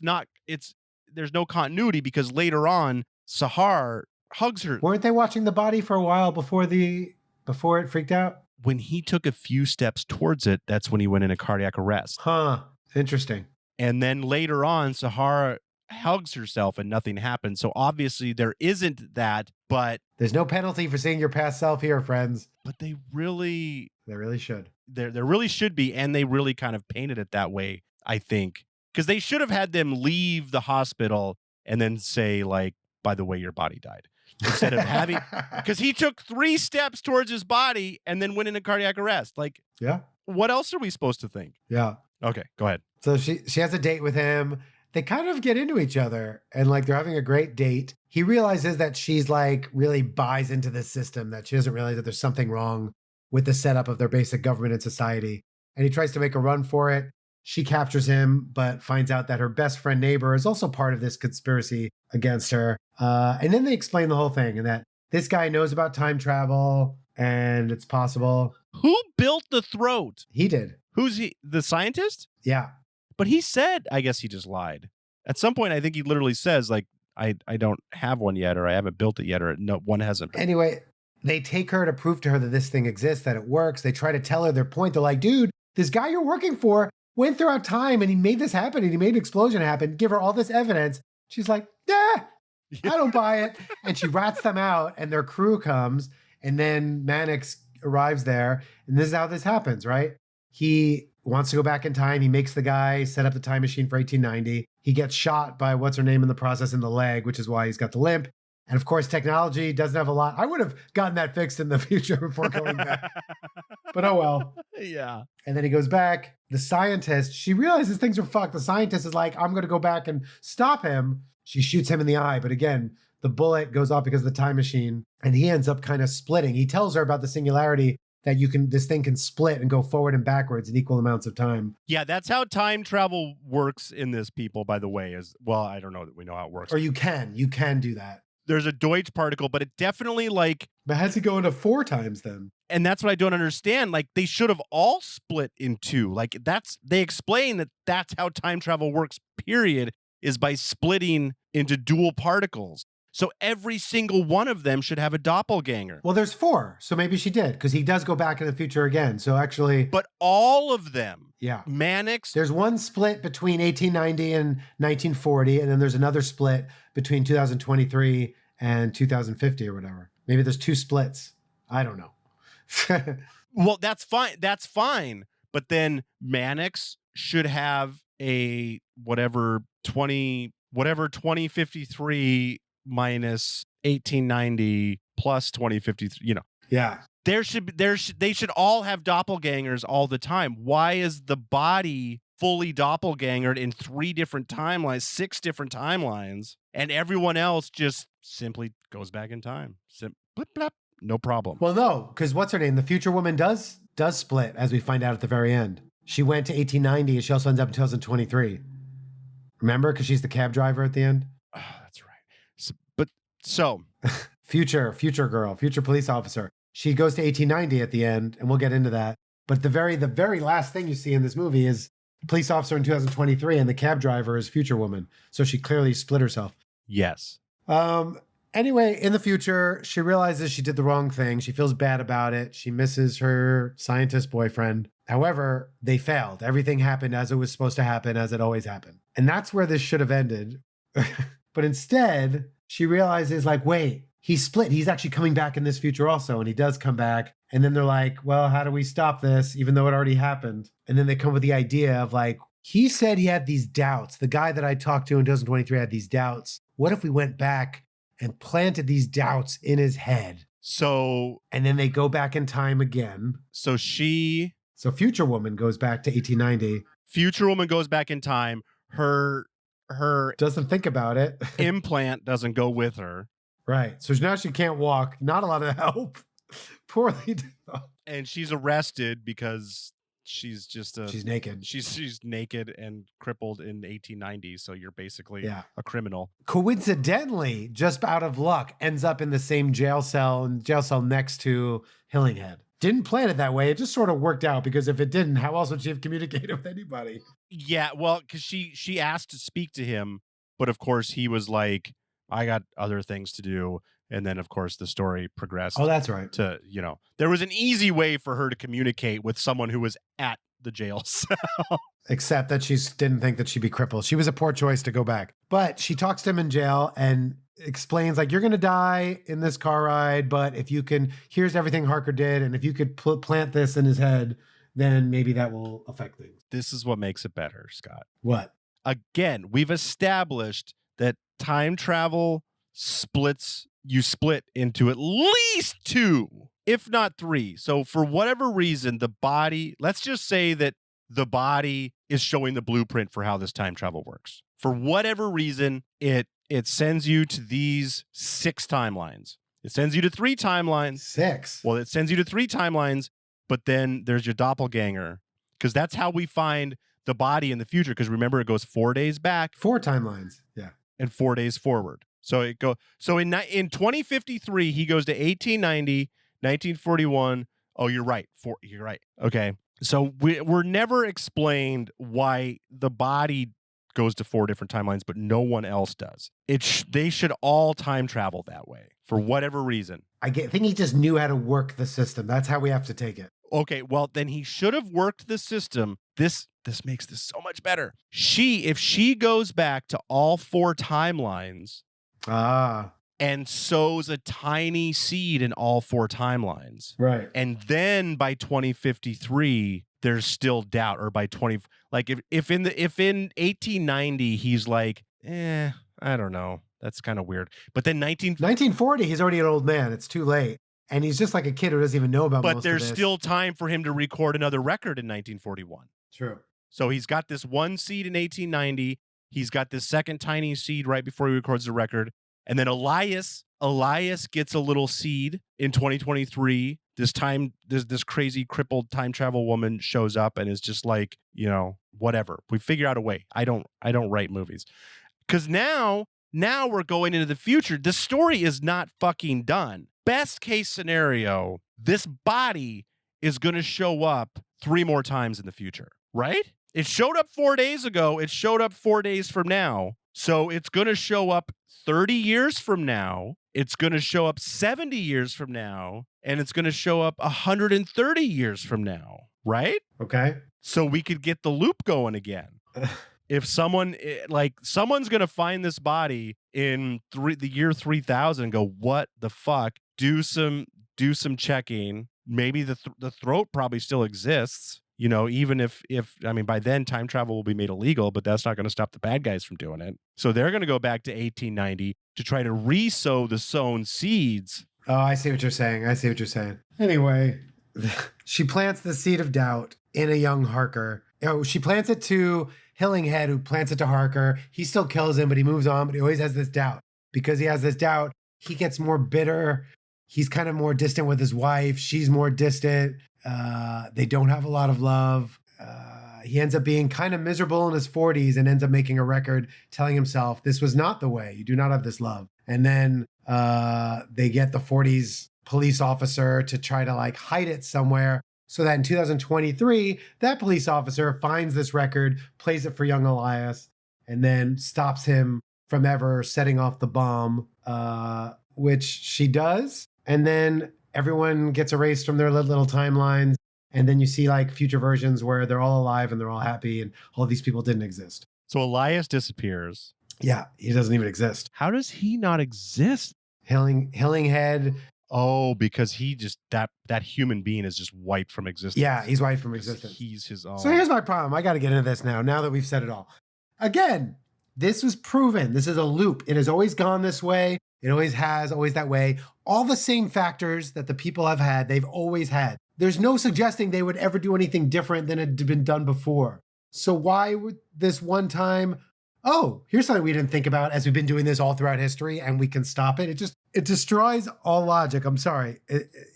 there's no continuity because later on Sahar hugs her. Weren't they watching the body for a while before it freaked out? When he took a few steps towards it, that's when he went into cardiac arrest. Huh. Interesting. And then later on, Sahara hugs herself and nothing happens. So obviously there isn't that, but... There's no penalty for seeing your past self here, friends. But they really should. There really should be, and they really kind of painted it that way, I think. Because they should have had them leave the hospital and then say, like, by the way, your body died. Instead of having... Because he took 3 steps towards his body and then went into cardiac arrest. Like, yeah. What else are we supposed to think? Yeah. Okay, go ahead. So she has a date with him. They kind of get into each other and like they're having a great date. He realizes that she's like really buys into this system, that she doesn't realize that there's something wrong with the setup of their basic government and society. And he tries to make a run for it. She captures him, but finds out that her best friend neighbor is also part of this conspiracy against her. And then they explain the whole thing and that this guy knows about time travel and it's possible. Who built the throat? He did. Who's he? The scientist? Yeah. But he said, I guess he just lied. At some point, I think he literally says, like, I don't have one yet, or I haven't built it yet, or no, one hasn't. Anyway, they take her to prove to her that this thing exists, that it works. They try to tell her their point. They're like, dude, this guy you're working for went throughout time and he made this happen and he made an explosion happen. Give her all this evidence. She's like, I don't buy it. And she rats them out and their crew comes and then Mannix arrives there. And this is how this happens, right? He wants to go back in time. He makes the guy set up the time machine for 1890. He gets shot by what's her name in the process in the leg, which is why he's got the limp. And of course, technology doesn't have a lot. I would have gotten that fixed in the future before going back. But oh well. Yeah. And then he goes back. The scientist, she realizes things are fucked. The scientist is like, I'm going to go back and stop him. She shoots him in the eye. But again, the bullet goes off because of the time machine. And he ends up kind of splitting. He tells her about the singularity, that this thing can split and go forward and backwards in equal amounts of time. Yeah, that's how time travel works in this, people, by the way. Well, I don't know that we know how it works. Or you can do that. There's a Deutsch particle, but it definitely like... But has it go into 4 times then? And that's what I don't understand. Like, they should have all split in 2. Like, they explain that that's how time travel works, period, is by splitting into dual particles. So every single one of them should have a doppelganger. Well, there's 4, so maybe she did, because he does go back in the future again. So actually, But all of them, yeah, Mannix, there's one split between 1890 and 1940, and then there's another split between 2023 and 2050 or whatever. Maybe there's 2 splits. I don't know. well, that's fine. That's fine. But then Mannix should have a whatever 2053 minus 1890 plus 2053, Yeah. they should all have doppelgangers all the time. Why is the body fully doppelgangered in 3 different timelines, 6 different timelines, and everyone else just simply goes back in time? Blip, blap, no problem. Well, no, because what's her name? The future woman does split, as we find out at the very end. She went to 1890 and she also ends up in 2023. Remember? Because she's the cab driver at the end. Oh, that's right. So future girl, future police officer. She goes to 1890 at the end, and we'll get into that. But the very last thing you see in this movie is police officer in 2023, and the cab driver is future woman. So she clearly split herself. Yes. Anyway, in the future, she realizes she did the wrong thing. She feels bad about it. She misses her scientist boyfriend. However, they failed. Everything happened as it was supposed to happen, as it always happened. And that's where this should have ended. But instead, she realizes, like, wait, he split. He's actually coming back in this future also. And he does come back. And then they're like, well, how do we stop this, even though it already happened? And then they come with the idea of, like, he said he had these doubts. The guy that I talked to in 2023 had these doubts. What if we went back and planted these doubts in his head? So, and then they go back in time again. So future woman goes back to 1890. Future woman goes back in time. Her doesn't think about it. Implant doesn't go with her. Right. So now she can't walk. Not a lot of help. Poorly developed. And she's arrested because she's naked. She's naked and crippled in 1890. So you're basically a criminal. Coincidentally, just out of luck, ends up in the same jail cell next to Hillinghead. Didn't plan it that way. It just sort of worked out, because if it didn't, how else would she have communicated with anybody? Yeah, well, because she asked to speak to him, but of course he was like, I got other things to do. And then, of course, the story progressed. Oh, that's right. To, there was an easy way for her to communicate with someone who was at the jail cell. Except that she didn't think that she'd be crippled. She was a poor choice to go back. But she talks to him in jail and explains, like, you're going to die in this car ride, but if you can, here's everything Harker did. And if you could plant this in his head, then maybe that will affect things. This is what makes it better, Scott. What? Again, we've established that time travel you split into at least 2, if not 3. So for whatever reason, the body, let's just say that the body is showing the blueprint for how this time travel works. For whatever reason, it sends you to these 6 timelines. It sends you to 3 timelines. 6? Well, it sends you to 3 timelines, but then there's your doppelganger, because that's how we find the body in the future. Because remember, it goes 4 days back. 4 timelines. Yeah. And 4 days forward. So in 2053, he goes to 1890, 1941. Oh, you're right. You're right. Okay. So we're never explained why the body goes to 4 different timelines, but no one else does. They should all time travel that way for whatever reason. I think he just knew how to work the system. That's how we have to take it. Okay, well, then he should have worked the system. This makes this so much better. If she goes back to all 4 timelines and sows a tiny seed in all 4 timelines. Right. And then by 2053, there's still doubt, or by if in 1890 he's like, I don't know. That's kind of weird. But then 1940, he's already an old man. It's too late. And he's just like a kid who doesn't even know about most of this. But there's still time for him to record another record in 1941. True. So he's got this 1 seed in 1890. He's got this second tiny seed right before he records the record. And then Elias gets a little seed in 2023. This crazy crippled time travel woman shows up and is just like, whatever. We figure out a way. I don't write movies. Because now we're going into the future. The story is not fucking done. Best case scenario, this body is going to show up 3 more times in the future, right? It showed up 4 days ago. It showed up 4 days from now. So it's going to show up 30 years from now. It's going to show up 70 years from now. And it's going to show up 130 years from now. Right? Okay. So we could get the loop going again. If someone's going to find this body in the year 3000 and go, what the fuck? Do some checking. Maybe the throat probably still exists. You know, even if I mean, by then time travel will be made illegal, but that's not going to stop the bad guys from doing it. So they're going to go back to 1890 to try to re-sow the sown seeds. Oh, I see what you're saying. Anyway, she plants the seed of doubt in a young Harker. Oh, she plants it to Hillinghead, who plants it to Harker. He still kills him, but he moves on, but he always has this doubt. Because he has this doubt, he gets more bitter. He's kind of more distant with his wife. She's more distant. They don't have a lot of love. He ends up being kind of miserable in his 40s and ends up making a record telling himself, this was not the way. You do not have this love. And then they get the 40s police officer to try to like hide it somewhere so that in 2023, that police officer finds this record, plays it for young Elias, and then stops him from ever setting off the bomb, which she does. And then everyone gets erased from their little timelines. And then you see like future versions where they're all alive and they're all happy and all these people didn't exist. So Elias disappears. Yeah, he doesn't even exist. How does he not exist? Hillinghead. Oh, because he just that human being is just wiped from existence. Yeah, he's wiped from existence. He's his own. So here's my problem. I got to get into this now that we've said it all. Again, this was proven. This is a loop. It has always gone this way. It always has, always that way. All the same factors that the people have had, they've always had. There's no suggesting they would ever do anything different than had been done before. So why would this one time, oh, here's something we didn't think about as we've been doing this all throughout history and we can stop it. It destroys all logic. I'm sorry.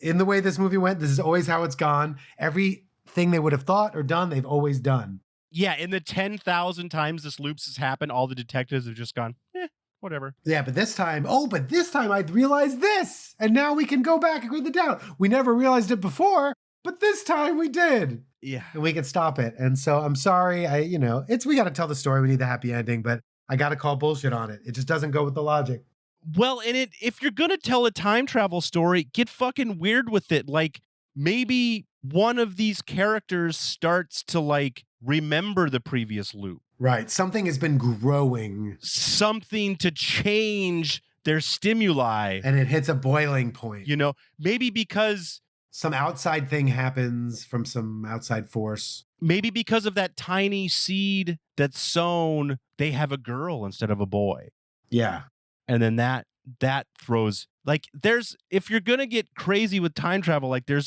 In the way this movie went, this is always how it's gone. Everything they would have thought or done, they've always done. Yeah, in the 10,000 times this loops has happened, all the detectives have just gone, whatever. Yeah, but this time I realized this. And now we can go back and with the doubt. We never realized it before, but this time we did. Yeah. And we can stop it. And so I'm sorry. We got to tell the story. We need the happy ending, but I got to call bullshit on it. It just doesn't go with the logic. Well, and if you're going to tell a time travel story, get fucking weird with it. Like maybe one of these characters starts to like remember the previous loop. Right. Something has been growing. Something to change their stimuli. And it hits a boiling point. You know, maybe because some outside thing happens from some outside force. Maybe because of that tiny seed that's sown, they have a girl instead of a boy. Yeah. And then that throws if you're going to get crazy with time travel, like you're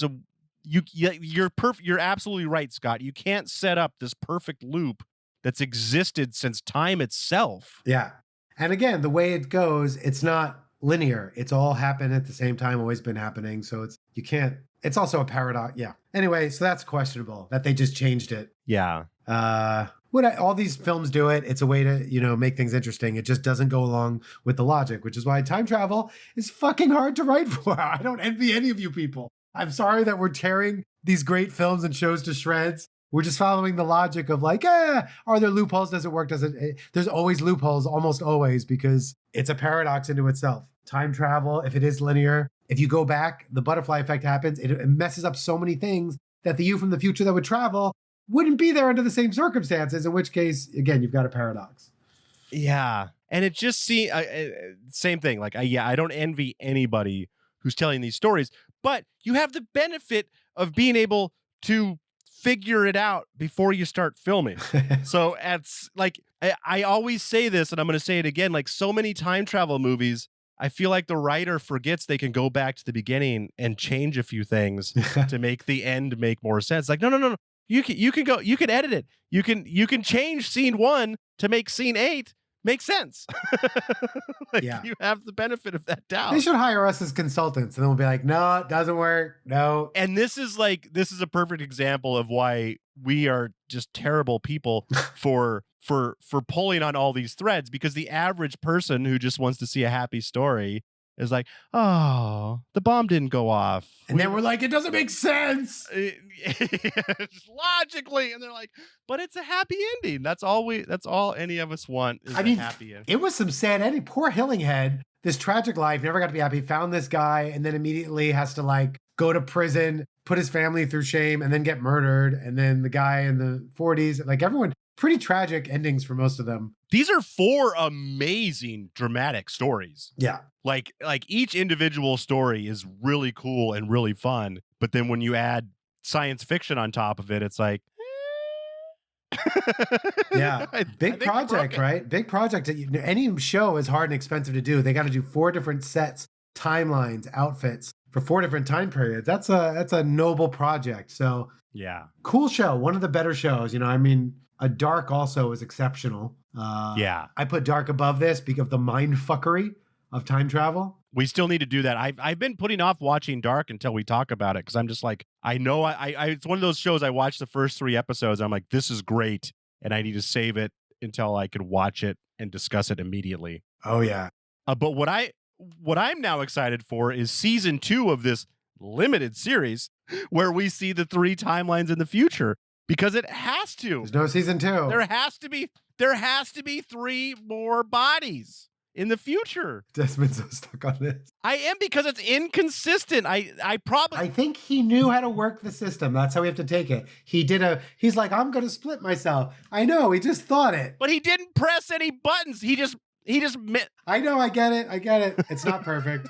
absolutely right, Scott. You can't set up this perfect loop that's existed since time itself. Yeah. And again, the way it goes, it's not linear. It's all happened at the same time, always been happening. So it's also a paradox. Yeah. Anyway, so that's questionable that they just changed it. Yeah. All these films do it. It's a way to, make things interesting. It just doesn't go along with the logic, which is why time travel is fucking hard to write for. I don't envy any of you people. I'm sorry that we're tearing these great films and shows to shreds. We're just following the logic of like, are there loopholes? Does it work? There's always loopholes, almost always, because it's a paradox into itself. Time travel, if it is linear, if you go back, the butterfly effect happens. It messes up so many things that the you from the future that would travel wouldn't be there under the same circumstances, in which case, again, you've got a paradox. Yeah. And it just same thing. Like, I don't envy anybody who's telling these stories, but you have the benefit of being able to figure it out before you start filming. So it's like, I always say this, and I'm going to say it again, like so many time travel movies, I feel like the writer forgets they can go back to the beginning and change a few things to make the end make more sense. Like, no. You can edit it. You can change scene 1 to make scene 8 make sense. You have the benefit of that doubt. They should hire us as consultants, and then we'll be like, no, it doesn't work. No. And this is a perfect example of why we are just terrible people for pulling on all these threads, because the average person who just wants to see a happy story It's like, oh, the bomb didn't go off. And then we're like, it doesn't make sense. Logically, and they're like, but it's a happy ending. That's all any of us want is a happy ending. It was some sad ending. Poor Hillinghead, this tragic life, never got to be happy, found this guy, and then immediately has to like go to prison, put his family through shame, and then get murdered. And then the guy in the 40s, like everyone, pretty tragic endings for most of them. These are 4 amazing dramatic stories. Yeah. Like each individual story is really cool and really fun. But then when you add science fiction on top of it, it's like, yeah, big project, right? Big project. Any show is hard and expensive to do. They got to do 4 different sets, timelines, outfits for 4 different time periods. That's a noble project. So yeah, cool show. One of the better shows. I mean, a Dark also is exceptional. Yeah, I put Dark above this because of the mind fuckery of time travel. We still need to do that. I've been putting off watching Dark until we talk about it because I'm just like, I know it's one of those shows I watched the first 3 episodes. I'm like, this is great, and I need to save it until I can watch it and discuss it immediately. Oh yeah. But what I'm now excited for is season 2 of this limited series where we see the 3 timelines in the future because it has to. There's no season 2. There has to be 3 more bodies in the future. Desmond's so stuck on this. I am because it's inconsistent. I think he knew how to work the system. That's how we have to take it. He's like, I'm going to split myself. I know. He just thought it. But he didn't press any buttons. He just I know. I get it. It's not perfect.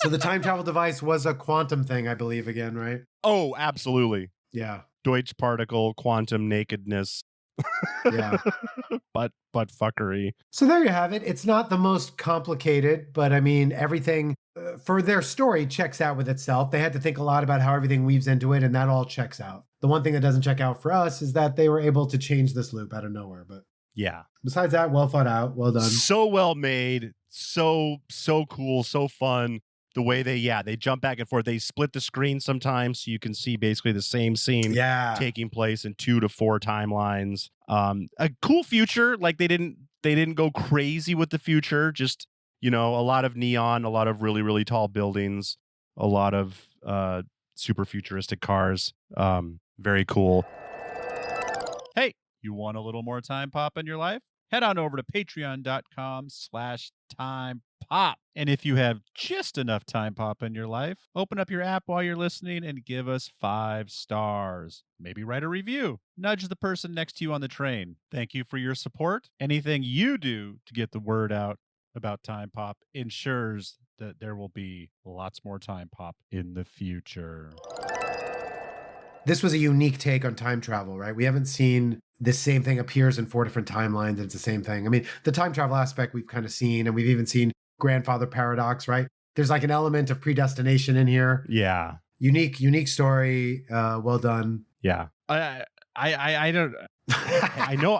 So the time travel device was a quantum thing, I believe, again, right? Oh, absolutely. Yeah. Deutsch particle, quantum nakedness. Yeah. but fuckery. So there you have it. It's not the most complicated, but I mean, everything for their story checks out with itself. They had to think a lot about how everything weaves into it, and that all checks out. The one thing that doesn't check out for us is that they were able to change this loop out of nowhere. But yeah. Besides that, well thought out, well done. So well made, so cool, so fun. The way they jump back and forth. They split the screen sometimes so you can see basically the same scene taking place in 2 to 4 timelines. A cool future. Like they didn't go crazy with the future. Just, a lot of neon, a lot of really, really tall buildings, a lot of super futuristic cars. Very cool. Hey, you want a little more time pop in your life? Head on over to patreon.com/timepop. And if you have just enough time pop in your life, open up your app while you're listening and give us 5 stars. Maybe write a review. Nudge the person next to you on the train. Thank you for your support. Anything you do to get the word out about time pop ensures that there will be lots more time pop in the future. This was a unique take on time travel, right? We haven't seen this same thing appears in 4 different timelines and it's the same thing. I mean, the time travel aspect we've kind of seen, and we've even seen grandfather paradox, right? There's like an element of predestination in here. Yeah. Unique story. Well done. Yeah. I don't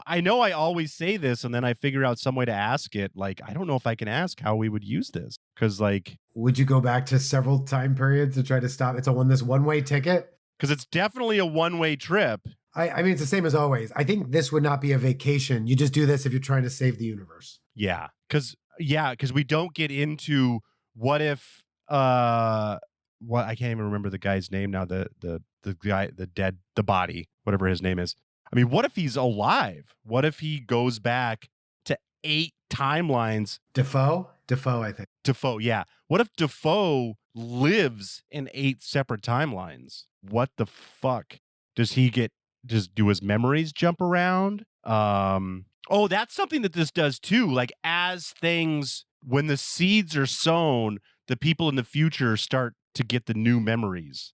I know I always say this and then I figure out some way to ask it. Like, I don't know if I can ask how we would use this. Cause like, would you go back to several time periods to try to stop? It's this one-way ticket. Because it's definitely a one-way trip. I mean, it's the same as always. I think this would not be a vacation. You just do this if you're trying to save the universe. Yeah. Because we don't get into what if I can't even remember the guy's name now. The guy, the body, whatever his name is. I mean, what if he's alive? What if he goes back to 8 timelines? Defoe, I think. Defoe, yeah. What if Defoe lives in 8 separate timelines? What the fuck? Does he do his memories jump around? Oh, that's something that this does too. Like when the seeds are sown, the people in the future start to get the new memories.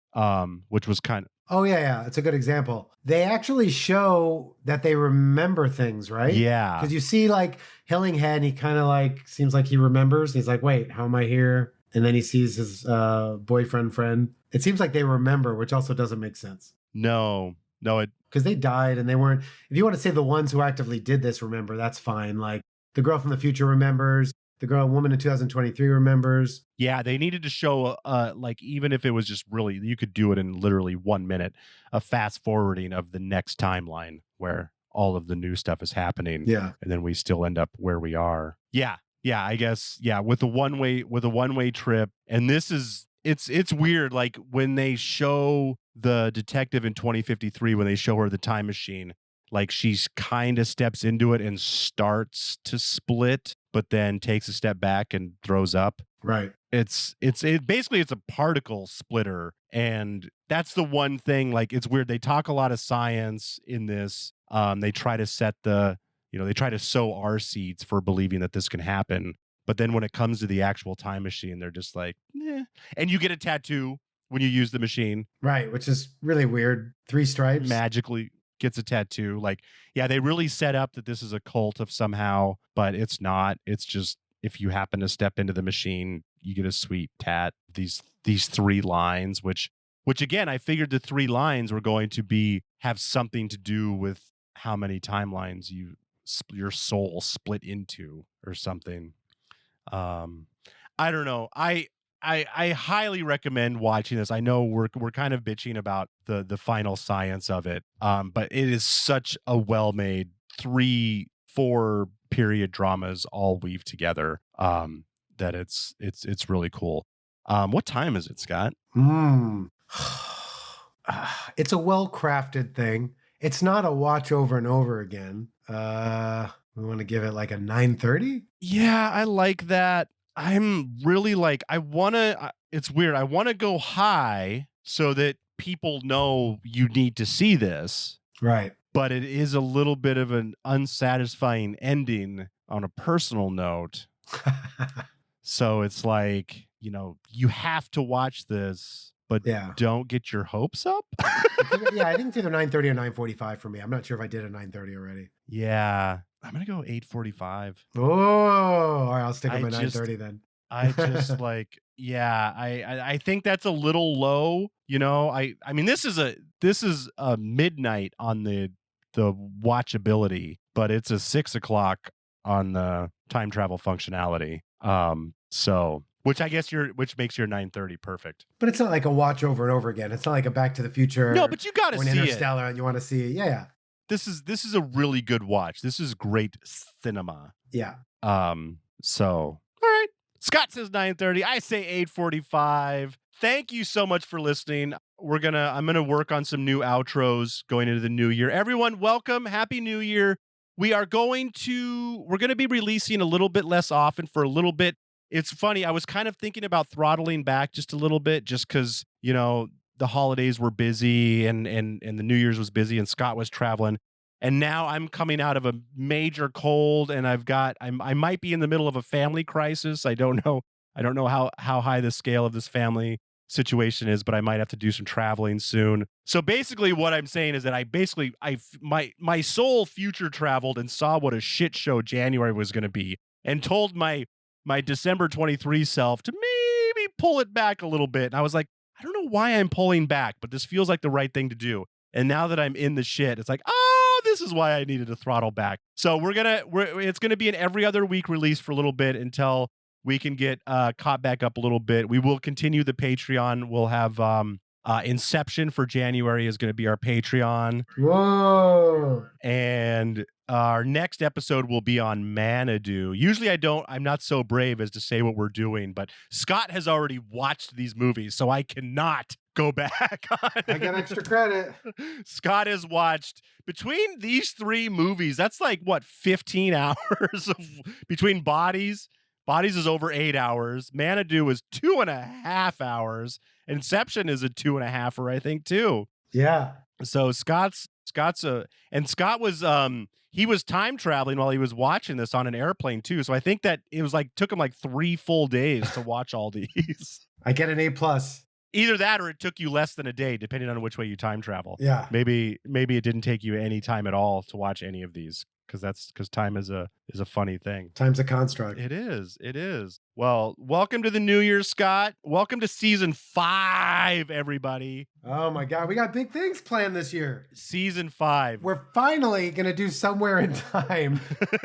Which was kind of. Oh yeah. It's a good example. They actually show that they remember things, right? Yeah. Because you see like Hillinghead, he kind of like seems like he remembers. He's like, wait, how am I here? And then he sees his boyfriend friend. It seems like they remember, which also doesn't make sense. No, because they died and they weren't. If you want to say the ones who actively did this remember, that's fine. Like the girl from the future remembers. The woman in 2023 remembers. Yeah, they needed to show, like, even if it was just really, you could do it in literally 1 minute, a fast forwarding of the next timeline where all of the new stuff is happening. Yeah. And then we still end up where we are. Yeah. yeah, I guess, yeah, with a one-way trip. And this is it's weird. Like when they show the detective in 2053, when they show her the time machine, like she's kind of steps into it and starts to split, but then takes a step back and throws up. Right. It's basically it's a particle splitter, and that's the one thing. Like it's weird. They talk a lot of science in this. They try to set they try to sow our seeds for believing that this can happen. But then when it comes to the actual time machine, they're just like, eh. And you get a tattoo when you use the machine. Right, which is really weird. 3 stripes. Magically gets a tattoo. Like, yeah, they really set up that this is a cult of somehow, but it's not. It's just if you happen to step into the machine, you get a sweet tat. These 3 lines, which again, I figured the 3 lines were going to have something to do with how many timelines your soul split into or something. I don't know. I highly recommend watching this. I know we're kind of bitching about the final science of it. But it is such a well-made 3-4 period dramas all weave together. That it's really cool. What time is it, Scott? It's a well-crafted thing. It's not a watch over and over again. We want to give it like a 9:30? Yeah, I like that. I'm really like, it's weird. I want to go high so that people know you need to see this. Right. But it is a little bit of an unsatisfying ending on a personal note. So it's like, you have to watch this, but don't get your hopes up. Yeah, I think it's either 9:30 or 9:45 for me. I'm not sure if I did a 9:30 already. Yeah. I'm going to go 8:45. Oh, all right. I'll stick with my 9:30 then. I just like, yeah, I think that's a little low. I mean, this is a midnight on the watchability, but it's a 6 o'clock on the time travel functionality. So which makes your 9:30 perfect. But it's not like a watch over and over again. It's not like a Back to the Future. No, but you got to see it. Interstellar, and you want to see it. Yeah. This is a really good watch. This is great cinema. Yeah. So all right. Scott says 9:30. I say 8:45. Thank you so much for listening. I'm gonna work on some new outros going into the new year. Everyone, welcome. Happy New Year. We're gonna be releasing a little bit less often for a little bit. It's funny. I was kind of thinking about throttling back just a little bit, just because, the holidays were busy and the New Year's was busy and Scott was traveling. And now I'm coming out of a major cold and I might be in the middle of a family crisis. I don't know how high the scale of this family situation is, but I might have to do some traveling soon. So basically what I'm saying is that my soul future traveled and saw what a shit show January was going to be and told my December 23 self to maybe pull it back a little bit. And I was like, I don't know why I'm pulling back, but this feels like the right thing to do. And now that I'm in the shit, it's like, oh, this is why I needed to throttle back. So it's gonna be an every other week release for a little bit until we can get caught back up a little bit. We will continue the Patreon. We'll have Inception for January is going to be our Patreon. Whoa! And our next episode will be on Manadu. Usually I'm not so brave as to say what we're doing, but Scott has already watched these movies, so I cannot go back on it. I got extra credit. Scott has watched between these 3 movies. That's like 15 hours between Bodies. Bodies is over 8 hours. Manadu is 2.5 hours. Inception is a 2.5-er, I think, too. Yeah. So Scott was he was time traveling while he was watching this on an airplane too. So I think that it was took him 3 full days to watch all these. I get an A+. Either that or it took you less than a day, depending on which way you time travel. Yeah. Maybe it didn't take you any time at all to watch any of these. Because time is a funny thing. Time's a construct. It is. Well, welcome to the new year, Scott. Welcome to season 5, everybody. Oh my God, we got big things planned this year. Season 5. We're finally gonna do Somewhere in Time.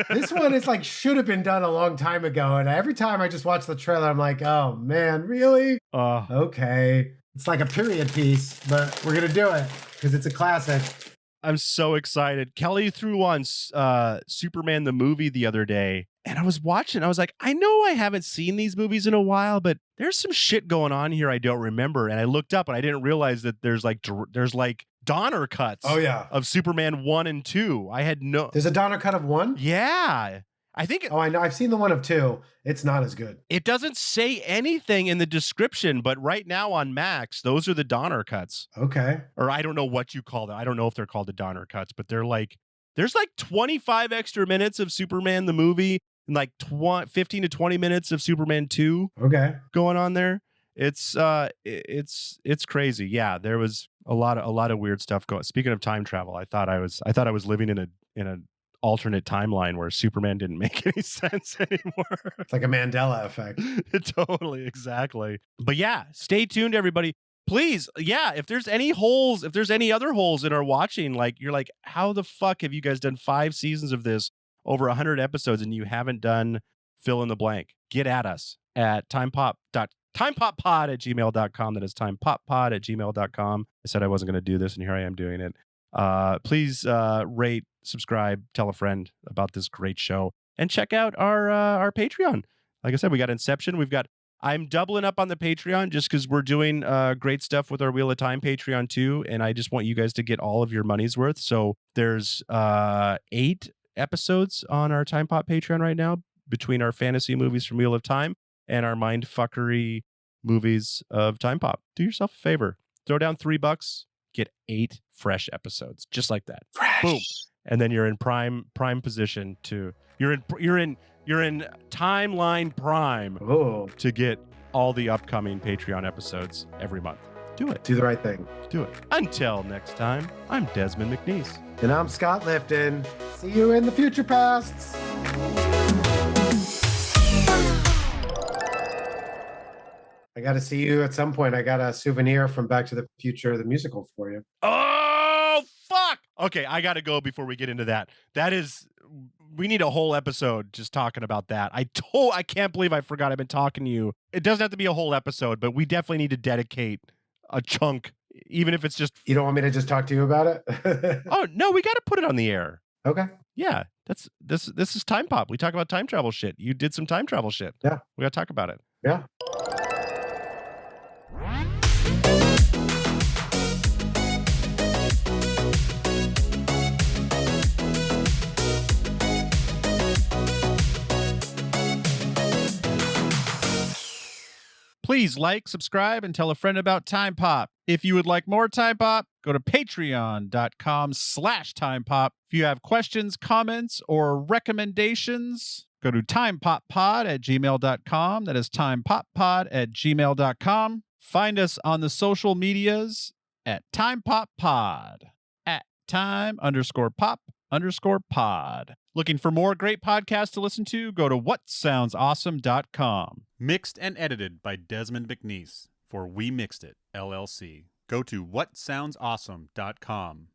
This one is should have been done a long time ago, and every time I just watch the trailer, I'm like, oh man, really? Okay. It's like a period piece, but we're gonna do it because it's a classic. I'm so excited. Kelly threw on Superman the movie the other day, And I was watching, I was like, I know I haven't seen these movies in a while, but there's some shit going on here I don't remember. And I looked up and I didn't realize that there's like Donner cuts Oh, yeah. of Superman 1 and 2. I had no. There's a Donner cut of 1? Yeah. I think Oh, I know. I've seen the one of 2. It's not as good. it doesn't say anything in the description, but right now on Max, those are the Donner cuts. Okay. Or I don't know what you call them. I don't know if they're called the Donner cuts, but they're like, there's like 25 extra minutes of Superman the movie and like 15 to 20 minutes of Superman 2 Okay. going on there. It's crazy. Yeah, there was a lot of weird stuff going. Speaking of time travel, I thought I was living in an alternate timeline where Superman didn't make any sense anymore. It's like a Mandela effect. Totally, exactly. But yeah, stay tuned, everybody. Please, yeah, if there's any holes, if there's any other holes in our watching, like you're like, how the fuck have you guys done 5 seasons of this, over 100 episodes, and you haven't done fill in the blank? Get at us at timepoppod@gmail.com. That is timepoppod@gmail.com. I said I wasn't going to do this, and here I am doing it. Please rate, subscribe, tell a friend about this great show, and check out our Patreon. Like I said, we got Inception. I'm doubling up on the Patreon just because we're doing great stuff with our Wheel of Time Patreon too, and I just want you guys to get all of your money's worth. So there's 8 episodes on our Time Pop Patreon right now, between our fantasy movies from Wheel of Time and our mindfuckery movies of Time Pop. Do yourself a favor, throw down $3, get 8 fresh episodes, just like that. Fresh. Boom, and then you're in prime position to you're in timeline prime to get all the upcoming Patreon episodes every month. Do it. Do the right thing. Do it. Until next time, I'm Desmond McNeese. And I'm Scott Lifton. See you in the future pasts. I got to see you at some point. I got a souvenir from Back to the Future, the musical, for you. Oh, fuck. Okay, I got to go before we get into that. We need a whole episode just talking about that. I can't believe I forgot I've been talking to you. It doesn't have to be a whole episode, but we definitely need to dedicate a chunk, even if it's just... You don't want me to just talk to you about it? Oh, no, we got to put it on the air. Okay. Yeah, this is Time Pop. We talk about time travel shit. You did some time travel shit. Yeah. We got to talk about it. Yeah. Please like, subscribe, and tell a friend about Time Pop. If you would like more Time Pop, go to patreon.com/timepop. If you have questions, comments, or recommendations, go to timepoppod@gmail.com. That is timepoppod@gmail.com. Find us on the social medias at timepoppod, at time_pop_pod. Looking for more great podcasts to listen to? Go to whatsoundsawesome.com. Mixed and edited by Desmond McNeese for We Mixed It, LLC. Go to whatsoundsawesome.com.